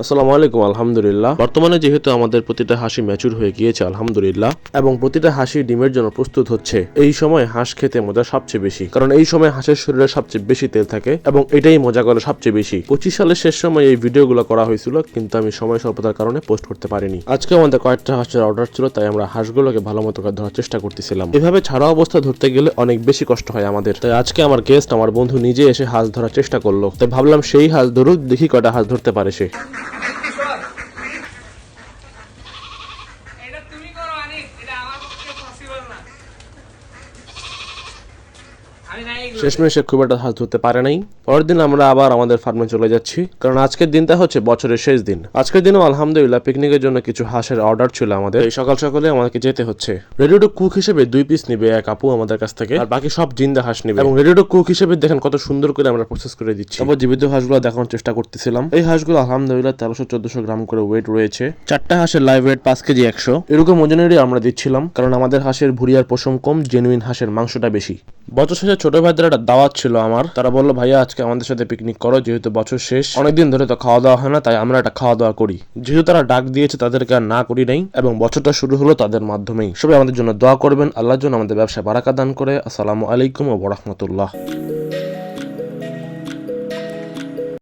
আসসালামু আলাইকুম। আলহামদুলিল্লাহ। বর্তমানে যেহেতু আমাদের প্রতিটা হাঁসি ম্যাচুর হয়ে গিয়েছে আলহামদুলিল্লাহ, এবং প্রতিটা হাঁসি ডিমের জন্য প্রস্তুত হচ্ছে, এই সময় হাঁস খেতে মজা সবচেয়ে বেশি, কারণ এই সময় হাঁসের শরীরে সবচেয়ে বেশি তেল থাকে এবং এটাই মজা করে সবচেয়ে বেশি। 25 সালের শেষ সময় এই ভিডিওগুলো করা হয়েছিল, কিন্তু আমি সময় স্বল্পতার কারণে পোস্ট করতে পারিনি। আজকে আমাদের কয়েকটা হাঁসের অর্ডার ছিল, তাই আমরা হাঁসগুলোকে ভালো মতো করে ধরার চেষ্টা করতেছিলাম। এভাবে ছাড়া অবস্থা ধরতে গেলে অনেক বেশি কষ্ট হয় আমাদের, তাই আজকে আমার গেস্ট আমার বন্ধু নিজে এসে হাঁস ধরার চেষ্টা করলো। তাই ভাবলাম সেই হাঁস ধরুক, দেখি কয়টা হাঁস ধরতে পারে সে। শেষমেশে খুব একটা হাঁস ধরতে পারে নাই। পরের দিন আমরা আবার আমাদের ফার্মে চলে যাচ্ছি, কারণ আজকের দিনটা হচ্ছে বছরের শেষ দিন। আজকের দিনও আলহামদুলিল্লাহ পিকনিকের জন্য কিছু হাঁসের অর্ডার ছিল আমাদের, এই সকাল সকালে আমাদেরকে যেতে হচ্ছে। রেডি টু কুক হিসেবে 2 পিস নিবে এক আপু আমাদের কাছ থেকে, আর বাকি সব জিন্দা হাঁস নিবে। এবং রেডি টু কুক হিসেবে দেখেন কত সুন্দর করে আমরা প্রসেস করে দিচ্ছি। তারপর জীবিত হাঁসগুলো দেখানোর চেষ্টা করতেছিলাম। এই হাঁসগুলো আলহামদুলিল্লাহ 1300-1400 গ্রাম করে ওয়েট রয়েছে। 4টা হাঁসের লাইভ ওয়েট 5 কেজি 100 এরকম ওজনেরই আমরা দিচ্ছিলাম, কারণ আমাদের হাঁসের ভুঁড়ি আর পশম কম, জেনুইন হাঁসের মাংসটা বেশি। বছর শেষে ছোট ভাইদের একটা দাওয়াত ছিল আমার, তারা বললো ভাইয়া আজকে আমাদের সাথে পিকনিক করো, যেহেতু বছর শেষ, অনেকদিন ধরে তো খাওয়া দাওয়া হয় না, তাই আমরা একটা খাওয়া দাওয়া করি। যেহেতু তারা ডাক দিয়েছে তাদেরকে আর না করি নাই, এবং বছরটা শুরু হলো তাদের মাধ্যমেই। সবাই আমাদের জন্য দোয়া করবেন, আল্লাহর জন্য আমাদের ব্যবসায় বারাকা দান করে। আসসালামু আলাইকুম ওয়া রাহমাতুল্লাহ।